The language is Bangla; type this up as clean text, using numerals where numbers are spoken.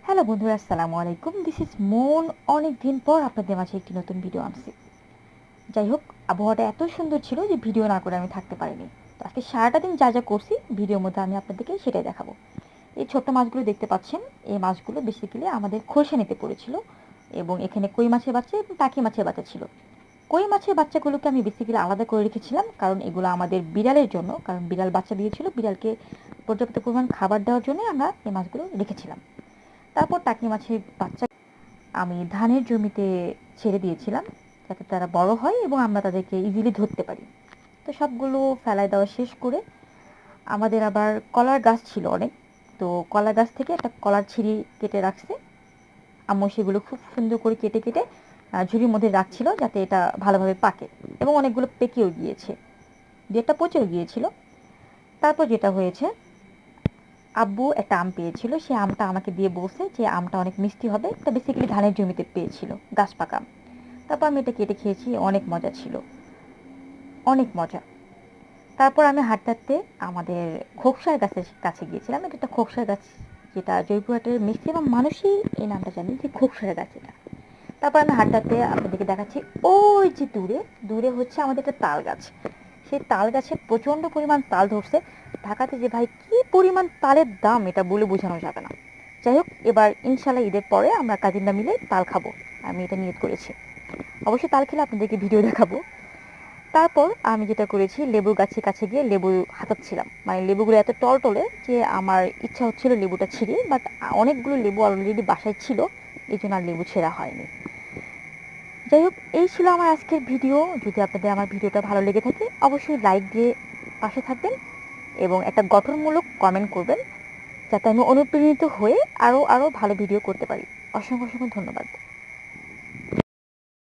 হ্যালো বন্ধুরা, আসসালামু আলাইকুম। দিস ইজ মন। অনেক দিন পর আপনাদের মাঝে একটি নতুন ভিডিও আনছি। যাই হোক, আবহাওয়াটা এত সুন্দর ছিল যে ভিডিও না করে আমি থাকতে পারিনি। তো আজকে সারাটা দিন যা যা করছি ভিডিওর মধ্যে আমি আপনাদেরকে সেটাই দেখাবো। এই ছোট্ট মাছগুলো দেখতে পাচ্ছেন, এই মাছগুলো বেসিক্যালি আমাদের খোরসা নিতে পড়েছিল, এবং এখানে কই মাছের বাচ্চা এবং টাকি মাছের বাচ্চা ছিল। কই মাছের বাচ্চাগুলোকে আমি বেসিক্যালি আলাদা করে রেখেছিলাম, কারণ এগুলো আমাদের বিড়ালের জন্য, কারণ বিড়াল বাচ্চা দিয়েছিল। বিড়ালকে পর্যাপ্ত পরিমাণ খাবার দেওয়ার জন্য আমরা এই মাছগুলো রেখেছিলাম। তারপর টাকি মাছের বাচ্চা আমি ধানের জমিতে ছেড়ে দিয়েছিলাম, যাতে তারা বড় হয় এবং আমরা তাদেরকে ইজিলি ধরতে পারি। তো সবগুলো ফেলায় দেওয়া শেষ করে আমাদের আবার কলার গাছ ছিল অনেক। তো কলা গাছ থেকে একটা কলার ছিঁড়ি কেটে রাখছে আম্মু। সেগুলো খুব সুন্দর করে কেটে কেটে ঝুড়ির মধ্যে রাখছিল, যাতে এটা ভালোভাবে পাকে। এবং অনেকগুলো পেকেও গিয়েছে, যেটা পচেও গিয়েছিল। তারপর যেটা হয়েছে, আব্বু একটা আম পেয়েছিল, সেই আমটা আমাকে দিয়ে বলছে যে আমটা অনেক মিষ্টি হবে। এটা বেসিক্যালি ধানের জমিতে পেয়েছিল, গাছ পাকা আম। তারপর আমি এটা কেটে খেয়েছি, অনেক মজা ছিল, অনেক মজা। তারপর আমি হাঁটতে হাঁটতে আমাদের খোকসার গাছের কাছে গিয়েছিলাম। এটা একটা খোকসার গাছ, যেটা জয়পুরহাটের ম্যাক্সিমাম মানুষই এই নামটা জানে যে খোকসার গাছ এটা। তারপর আমি হাঁটতে হাঁটতে আপনাদেরকে দেখাচ্ছি, ওই যে দূরে দূরে হচ্ছে আমাদের একটা তাল গাছ। সেই তাল গাছে প্রচণ্ড পরিমাণ তাল ধরছে। ঢাকাতে যে ভাই কি পরিমাণ তালের দাম, এটা বলে বোঝানো যাবে না। যাই হোক, এবার ইনশাল্লাহ ঈদের পরে আমরা কাজিনরা মিলে তাল খাবো, আমি এটা নিয়ত করেছি। অবশ্যই তাল খেলে আপনাদেরকে ভিডিও দেখাবো। তারপর আমি যেটা করেছি, লেবু গাছের কাছে গিয়ে লেবু হাতাচ্ছিলাম। মানে লেবুগুলো এত টলটলে যে আমার ইচ্ছা হচ্ছিল লেবুটা ছিঁড়ি, বাট অনেকগুলো লেবু অলরেডি বাসায় ছিল, এই জন্য আর লেবু ছেঁড়া হয়নি। যাই হোক, এই ছিল আমার আজকের ভিডিও। যদি আপনাদের আমার ভিডিওটা ভালো লেগে থাকে, অবশ্যই লাইক দিয়ে পাশে থাকবেন এবং একটা গঠনমূলক কমেন্ট করবেন, যাতে আমি অনুপ্রাণিত হয়ে আরও আরও ভালো ভিডিও করতে পারি। অসংখ্য অসংখ্য ধন্যবাদ।